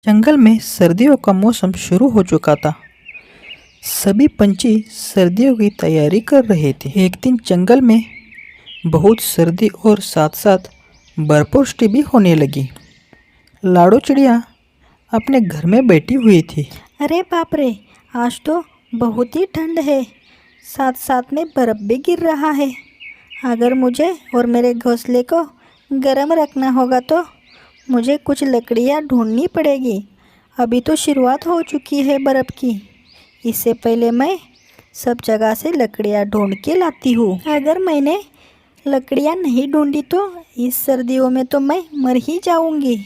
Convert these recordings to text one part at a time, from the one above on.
जंगल में सर्दियों का मौसम शुरू हो चुका था। सभी पंछी सर्दियों की तैयारी कर रहे थे। एक दिन जंगल में बहुत सर्दी और साथ साथ बर्फवृष्टि भी होने लगी। लाडो चिड़िया अपने घर में बैठी हुई थी। अरे बाप रे, आज तो बहुत ही ठंड है, साथ साथ में बर्फ़ भी गिर रहा है। अगर मुझे और मेरे घोंसले को गर्म रखना होगा तो मुझे कुछ लकड़ियाँ ढूंढनी पड़ेगी। अभी तो शुरुआत हो चुकी है बर्फ़ की। इससे पहले मैं सब जगह से लकड़ियाँ ढूंढ के लाती हूँ। अगर मैंने लकड़ियाँ नहीं ढूंढी तो इस सर्दियों में तो मैं मर ही जाऊंगी।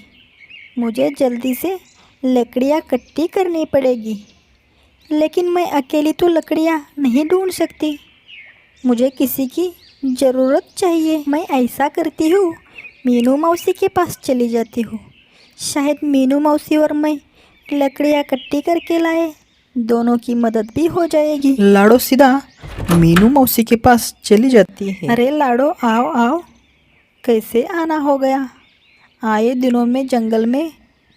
मुझे जल्दी से लकड़ियाँ इकट्ठी करनी पड़ेगी, लेकिन मैं अकेली तो लकड़ियाँ नहीं ढूंढ सकती। मुझे किसी की ज़रूरत चाहिए। मैं ऐसा करती हूँ, मीनू मौसी के पास चली जाती हूँ। शायद मीनू मौसी और मैं लकड़ियाँ इकट्ठी करके लाए, दोनों की मदद भी हो जाएगी। लाडो सीधा मीनू मौसी के पास चली जाती है। अरे लाडो, आओ आओ, कैसे आना हो गया? आए दिनों में जंगल में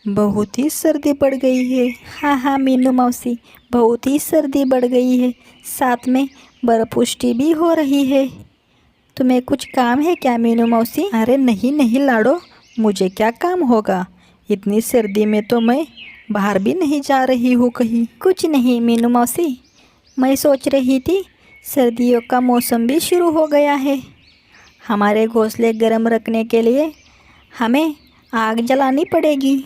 बहुत ही सर्दी बढ़ गई है। हाँ हाँ मीनू मौसी, बहुत ही सर्दी बढ़ गई है, साथ में बर्फवृष्टि भी हो रही है। तुम्हें कुछ काम है क्या मीनू मौसी? अरे नहीं नहीं लाडो, मुझे क्या काम होगा। इतनी सर्दी में तो मैं बाहर भी नहीं जा रही हूँ कहीं। कुछ नहीं मीनू मौसी, मैं सोच रही थी सर्दियों का मौसम भी शुरू हो गया है। हमारे घोंसले गर्म रखने के लिए हमें आग जलानी पड़ेगी।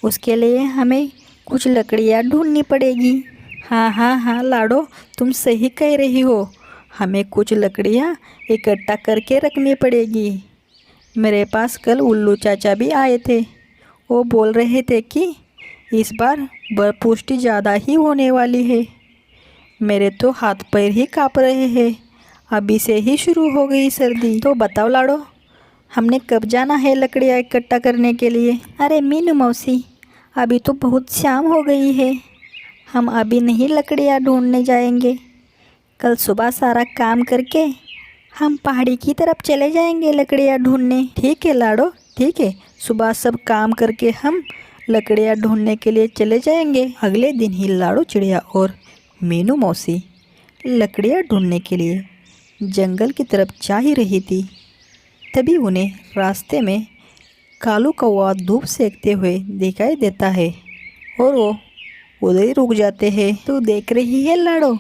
उसके लिए हमें कुछ लकड़ियाँ ढूंढनी पड़ेगी। हाँ हाँ हाँ लाडो, तुम सही कह रही हो। हमें कुछ लकड़ियाँ इकट्ठा करके रखनी पड़ेगी। मेरे पास कल उल्लू चाचा भी आए थे। वो बोल रहे थे कि इस बार बर्फवृष्टि ज़्यादा ही होने वाली है। मेरे तो हाथ पैर ही काँप रहे हैं। अभी से ही शुरू हो गई सर्दी। तो बताओ लाडो, हमने कब जाना है लकड़ियाँ इकट्ठा करने के लिए? अरे मीनू मौसी, अभी तो बहुत शाम हो गई है। हम अभी नहीं लकड़ियाँ ढूंढने जाएंगे। कल सुबह सारा काम करके हम पहाड़ी की तरफ चले जाएंगे लकड़ियाँ ढूंढने। ठीक है लाडो, ठीक है। सुबह सब काम करके हम लकड़ियाँ ढूंढने के लिए चले जाएंगे। अगले दिन ही लाडो चिड़िया और मीनू मौसी लकड़ियाँ ढूंढने के लिए जंगल की तरफ जा ही रही थी। तभी उन्हें रास्ते में कालू कौवा धूप सेकते हुए दिखाई देता है और वो उधर ही रुक जाते हैं। तू देख रही है लाडो,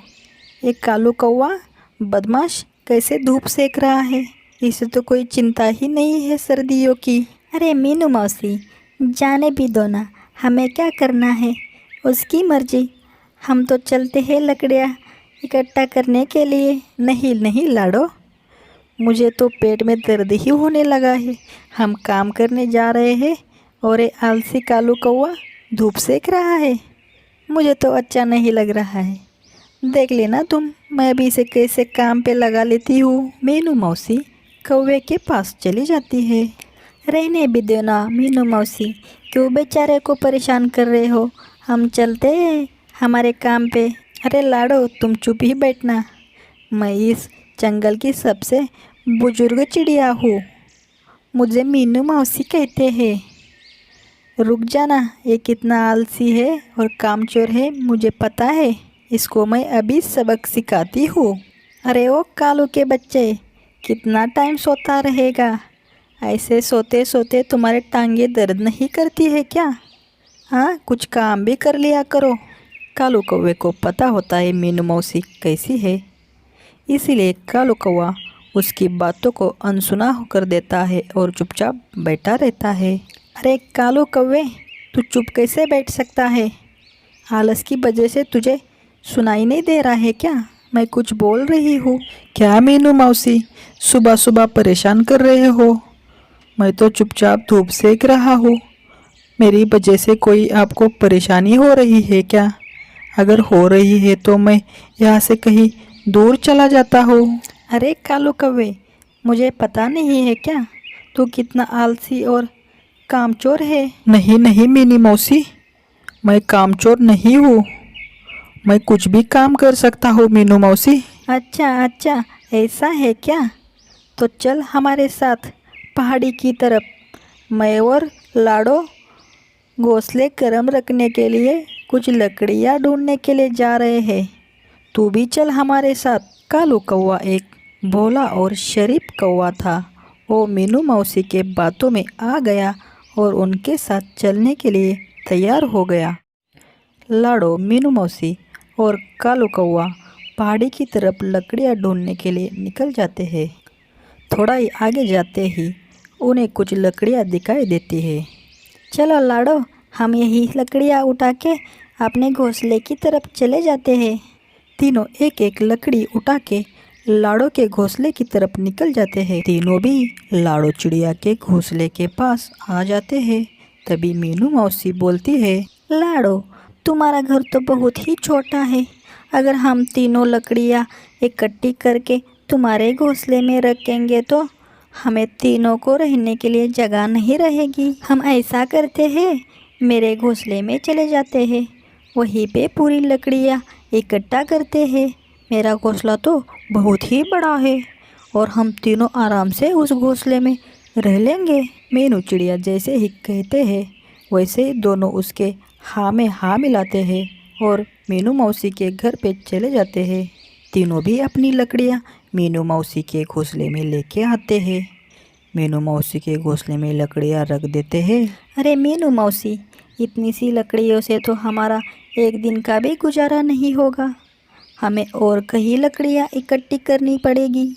एक कालू कौवा बदमाश कैसे धूप सेक रहा है। इसे तो कोई चिंता ही नहीं है सर्दियों की। अरे मीनू मौसी, जाने भी दो ना, हमें क्या करना है, उसकी मर्जी। हम तो चलते हैं लकड़ियाँ इकट्ठा करने के लिए। नहीं नहीं लाडो, मुझे तो पेट में दर्द ही होने लगा है। हम काम करने जा रहे हैं और ये आलसी कालू कौवा धूप सेक रहा है। मुझे तो अच्छा नहीं लग रहा है। देख लेना तुम, मैं भी इसे कैसे काम पे लगा लेती हूँ। मीनू मौसी कौवे के पास चली जाती है। रहने भी दो ना मीनू मौसी, क्यों बेचारे को परेशान कर रहे हो? हम चलते हैं हमारे काम पे। अरे लाडो, तुम चुप ही बैठना। मैं इस जंगल की सबसे बुजुर्ग चिड़िया हूँ। मुझे मीनू मौसी कहते हैं। रुक जाना, ये कितना आलसी है और कामचोर है मुझे पता है। इसको मैं अभी सबक सिखाती हूँ। अरे ओ कालू के बच्चे, कितना टाइम सोता रहेगा? ऐसे सोते सोते तुम्हारे टांगे दर्द नहीं करती है क्या? हाँ, कुछ काम भी कर लिया करो। कालू कौवे को पता होता है मीनू मौसी कैसी है, इसीलिए कालू कौवा उसकी बातों को अनसुना होकर देता है और चुपचाप बैठा रहता है। अरे कालू कौवे, तू चुप कैसे बैठ सकता है? आलस की वजह से तुझे सुनाई नहीं दे रहा है क्या? मैं कुछ बोल रही हूँ। क्या मीनू मौसी, सुबह सुबह परेशान कर रहे हो? मैं तो चुपचाप धूप सेक रहा हूँ। मेरी वजह से कोई आपको परेशानी हो रही है क्या? अगर हो रही है तो मैं यहाँ से कहीं दूर चला जाता हूँ। अरे कालू कौवे, मुझे पता नहीं है क्या तू कितना आलसी और कामचोर है? नहीं नहीं मीनी मौसी, मैं कामचोर नहीं हूँ। मैं कुछ भी काम कर सकता हूँ मीनू मौसी। अच्छा अच्छा, ऐसा है क्या? तो चल हमारे साथ पहाड़ी की तरफ। मैं और लाडो घोंसले गर्म रखने के लिए कुछ लकड़ियाँ ढूंढने के लिए जा रहे हैं। तू भी चल हमारे साथ। कालू कौवा एक भोला और शरीफ कौवा था। वो मीनू मौसी के बातों में आ गया और उनके साथ चलने के लिए तैयार हो गया। लाडो, मीनू मौसी और कालू कौवा पहाड़ी की तरफ लकड़ियाँ ढूंढने के लिए निकल जाते हैं। थोड़ा ही आगे जाते ही उन्हें कुछ लकड़ियाँ दिखाई देती है। चलो लाडो, हम यही लकड़ियाँ उठा के अपने घोंसले की तरफ चले जाते हैं। तीनों एक एक लकड़ी उठा के लाडो के घोंसले की तरफ निकल जाते हैं। तीनों भी लाडो चिड़िया के घोंसले के पास आ जाते हैं। तभी मीनू मौसी बोलती है, लाडो, तुम्हारा घर तो बहुत ही छोटा है। अगर हम तीनों लकड़ियाँ इकट्ठी करके तुम्हारे घोंसले में रखेंगे तो हमें तीनों को रहने के लिए जगह नहीं रहेगी। हम ऐसा करते हैं, मेरे घोंसले में चले जाते हैं, वहीं पे पूरी लकड़ियाँ इकट्ठा करते हैं। मेरा घोंसला तो बहुत ही बड़ा है और हम तीनों आराम से उस घोंसले में रह लेंगे। मीनू चिड़िया जैसे ही कहते हैं वैसे ही दोनों उसके हाँ में हाँ मिलाते हैं और मीनू मौसी के घर पे चले जाते हैं। तीनों भी अपनी लकड़ियाँ मीनू मौसी के घोंसले में लेके आते हैं। मीनू मौसी के घोंसले में लकड़ियाँ रख देते हैं। अरे मीनू मौसी, इतनी सी लकड़ियों से तो हमारा एक दिन का भी गुजारा नहीं होगा। हमें और कहीं लकड़ियाँ इकट्ठी करनी पड़ेगी।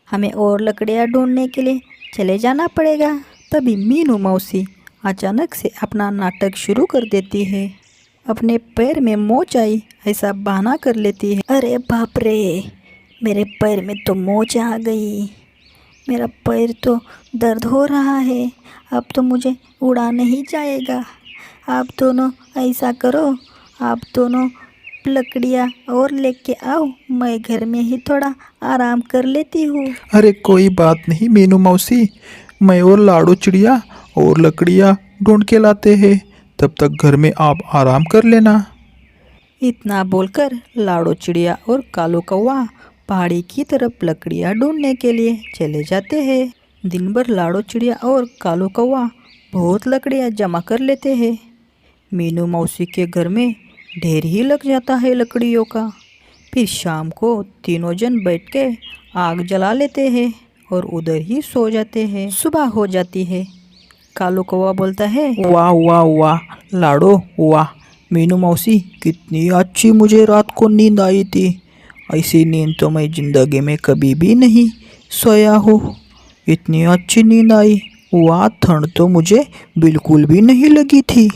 हमें और लकड़ियाँ ढूंढने के लिए चले जाना पड़ेगा। तभी मीनू मौसी अचानक से अपना नाटक शुरू कर देती है। अपने पैर में मोच आई ऐसा बहाना कर लेती है। अरे बाप रे, मेरे पैर में तो मोच आ गई। मेरा पैर तो दर्द हो रहा है। अब तो मुझे उड़ा नहीं जाएगा। आप दोनों ऐसा करो, आप दोनों लकड़ियाँ और लेके आओ, मैं घर में ही थोड़ा आराम कर लेती हूँ। अरे कोई बात नहीं मीनू मौसी, मैं और लाडो चिड़िया और लकड़ियाँ ढूंढ के लाते हैं, तब तक घर में आप आराम कर लेना। इतना बोलकर लाडो चिड़िया और कालू कौवा पहाड़ी की तरफ लकड़ियाँ ढूंढने के लिए चले जाते हैं। दिन भर लाडो चिड़िया और कालू कौवा बहुत लकड़ियाँ जमा कर लेते हैं। मीनू मौसी के घर में ढेर ही लग जाता है लकड़ियों का। फिर शाम को तीनों जन बैठ के आग जला लेते हैं और उधर ही सो जाते हैं। सुबह हो जाती है। कालू कौवा बोलता है, वाह वाह वाह लाडो वाह, मीनू मौसी कितनी अच्छी मुझे रात को नींद आई थी। ऐसी नींद तो मैं ज़िंदगी में कभी भी नहीं सोया हूँ। इतनी अच्छी नींद आई। वाह, ठंड तो मुझे बिल्कुल भी नहीं लगी थी,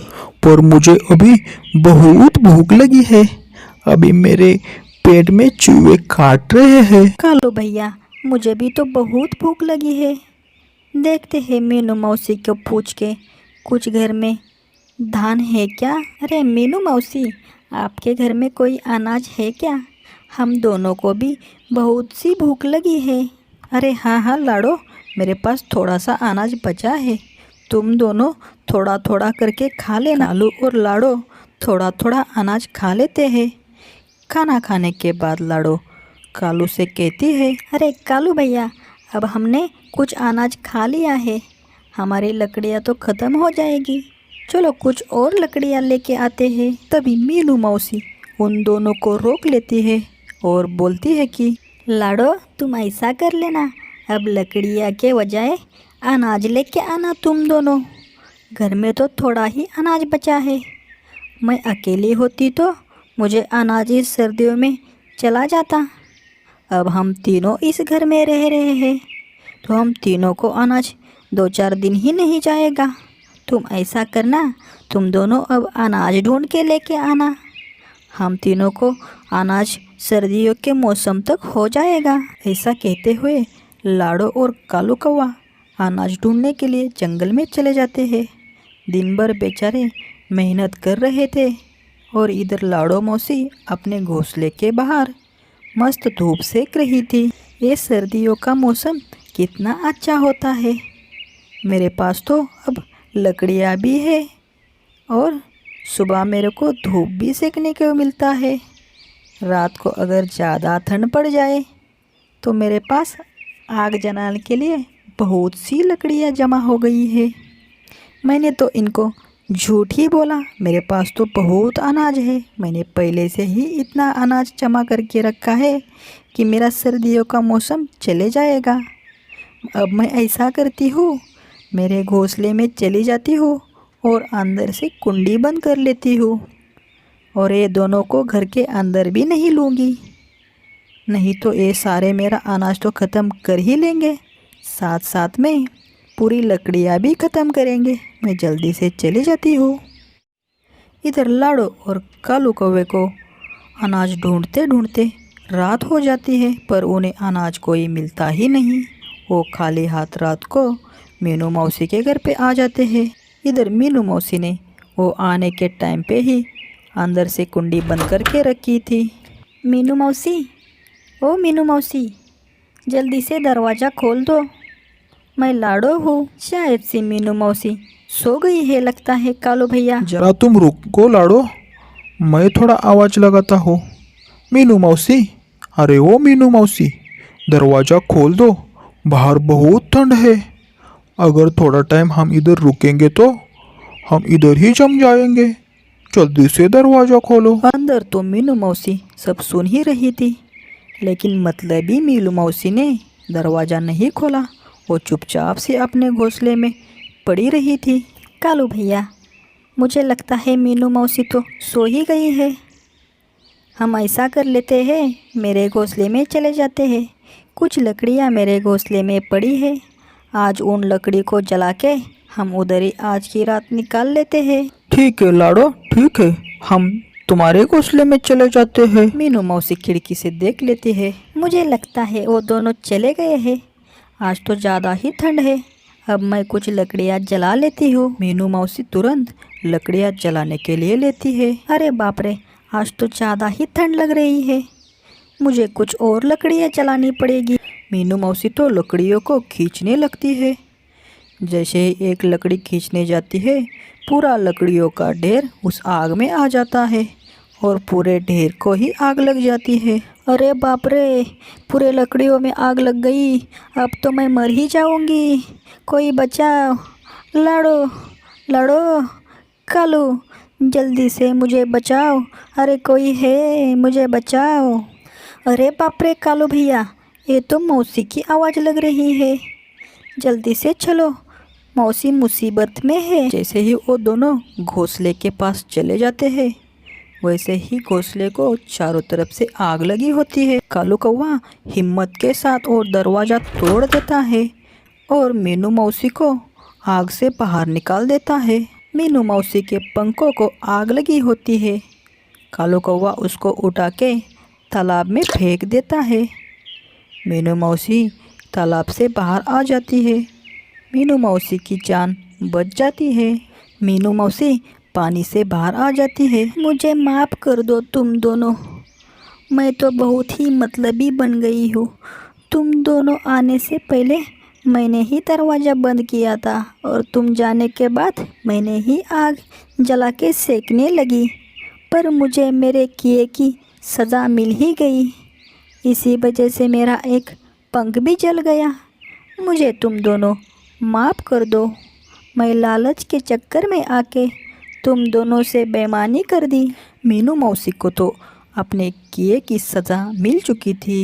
पर मुझे अभी बहुत भूख लगी है। अभी मेरे पेट में चूहे काट रहे हैं। कालू भैया, मुझे भी तो बहुत भूख लगी है। देखते हैं मीनू मौसी को पूछ के, कुछ घर में धान है क्या? अरे मीनू मौसी, आपके घर में कोई अनाज है क्या? हम दोनों को भी बहुत सी भूख लगी है। अरे हाँ हाँ लाडो, मेरे पास थोड़ा सा अनाज बचा है, तुम दोनों थोड़ा थोड़ा करके खा लेना। कालू और लाडो थोड़ा थोड़ा अनाज खा लेते हैं। खाना खाने के बाद लाडो कालू से कहती है, अरे कालू भैया, अब हमने कुछ अनाज खा लिया है, हमारी लकड़ियाँ तो ख़त्म हो जाएगी। चलो कुछ और लकड़ियाँ लेके आते हैं। तभी मीनू मौसी उन दोनों को रोक लेती है और बोलती है कि लाडो, तुम ऐसा कर लेना, अब लकड़ियाँ के बजाय अनाज लेके आना तुम दोनों। घर में तो थोड़ा ही अनाज बचा है। मैं अकेली होती तो मुझे अनाज इस सर्दियों में चला जाता। अब हम तीनों इस घर में रह रहे हैं तो हम तीनों को अनाज 2-4 दिन ही नहीं जाएगा। तुम ऐसा करना, तुम दोनों अब अनाज ढूंढ के लेके आना। हम तीनों को अनाज सर्दियों के मौसम तक हो जाएगा। ऐसा कहते हुए लाडो और कालू कौवा अनाज ढूंढने के लिए जंगल में चले जाते हैं। दिन भर बेचारे मेहनत कर रहे थे और इधर लाडो मौसी अपने घोंसले के बाहर मस्त धूप सेक रही थी। ये सर्दियों का मौसम कितना अच्छा होता है। मेरे पास तो अब लकड़ियाँ भी है और सुबह मेरे को धूप भी सेकने को मिलता है। रात को अगर ज़्यादा ठंड पड़ जाए तो मेरे पास आग जलाने के लिए बहुत सी लकड़ियाँ जमा हो गई है। मैंने तो इनको झूठ ही बोला, मेरे पास तो बहुत अनाज है। मैंने पहले से ही इतना अनाज जमा करके रखा है कि मेरा सर्दियों का मौसम चले जाएगा। अब मैं ऐसा करती हूँ, मेरे घोंसले में चली जाती हूँ और अंदर से कुंडी बंद कर लेती हूँ, और ये दोनों को घर के अंदर भी नहीं लूँगी, नहीं तो ये सारे मेरा अनाज तो ख़त्म कर ही लेंगे, साथ साथ में पूरी लकड़ियाँ भी ख़त्म करेंगे। मैं जल्दी से चली जाती हूँ। इधर लाडो और कालू कौवे को अनाज ढूंढते ढूंढते रात हो जाती है, पर उन्हें अनाज कोई मिलता ही नहीं। वो खाली हाथ रात को मीनू मौसी के घर पे आ जाते हैं। इधर मीनू मौसी ने वो आने के टाइम पे ही अंदर से कुंडी बंद करके रखी थी। मीनू मौसी, ओ मीनू मौसी, जल्दी से दरवाज़ा खोल दो, मैं लाडो हूँ। शायद से मीनू मौसी सो गई है लगता है कालू भैया। जरा तुम रुको लाडो, मैं थोड़ा आवाज़ लगाता हूँ। मीनू मौसी, अरे ओ मीनू मौसी, दरवाज़ा खोल दो, बाहर बहुत ठंड है। अगर थोड़ा टाइम हम इधर रुकेंगे तो हम इधर ही जम जाएंगे। जल्दी से दरवाज़ा खोलो। अंदर तो मीनू मौसी सब सुन ही रही थी, लेकिन मतलबी मीनू मौसी ने दरवाज़ा नहीं खोला। वो चुपचाप से अपने घोंसले में पड़ी रही थी। कालू भैया, मुझे लगता है मीनू मौसी तो सो ही गई है। हम ऐसा कर लेते हैं, मेरे घोंसले में चले जाते हैं। कुछ लकड़ियाँ मेरे घोंसले में पड़ी है, आज उन लकड़ी को जला के हम उधर ही आज की रात निकाल लेते हैं। ठीक है लाडो, ठीक है, हम तुम्हारे घोंसले में चले जाते हैं। मीनू मौसी खिड़की से देख लेती है। मुझे लगता है वो दोनों चले गए हैं। आज तो ज़्यादा ही ठंड है, अब मैं कुछ लकड़ियाँ जला लेती हूँ। मीनू मौसी तुरंत लकड़ियाँ जलाने के लिए लेती है। अरे बाप रे, आज तो ज़्यादा ही ठंड लग रही है, मुझे कुछ और लकड़ियाँ जलानी पड़ेगी। मीनू मौसी तो लकड़ियों को खींचने लगती है। जैसे ही एक लकड़ी खींचने जाती है, पूरा लकड़ियों का ढेर उस आग में आ जाता है और पूरे ढेर को ही आग लग जाती है। अरे बाप रे, पूरे लकड़ियों में आग लग गई, अब तो मैं मर ही जाऊंगी। कोई बचाओ, लाडो लाडो, कालू, जल्दी से मुझे बचाओ। अरे कोई है, मुझे बचाओ। अरे बाप रे कालू भैया, ये तो मौसी की आवाज़ लग रही है, जल्दी से चलो, मौसी मुसीबत में है। जैसे ही वो दोनों घोंसले के पास चले जाते हैं, वैसे ही घोंसले को चारों तरफ से आग लगी होती है। कालू कौवा हिम्मत के साथ और दरवाज़ा तोड़ देता है और मीनू मौसी को आग से बाहर निकाल देता है। मीनू मौसी के पंखों को आग लगी होती है। कालू कौवा उसको उठा के तालाब में फेंक देता है। मीनू मौसी तालाब से बाहर आ जाती है। मीनू मौसी की जान बच जाती है। मीनू मौसी पानी से बाहर आ जाती है। मुझे माफ़ कर दो तुम दोनों, मैं तो बहुत ही मतलबी बन गई हूँ। तुम दोनों आने से पहले मैंने ही दरवाज़ा बंद किया था और तुम जाने के बाद मैंने ही आग जला के सेकने लगी, पर मुझे मेरे किए की सज़ा मिल ही गई। इसी वजह से मेरा एक पंख भी जल गया। मुझे तुम दोनों माफ़ कर दो, मैं लालच के चक्कर में आके तुम दोनों से बेईमानी कर दी। मीनू मौसी को तो अपने किए की सज़ा मिल चुकी थी।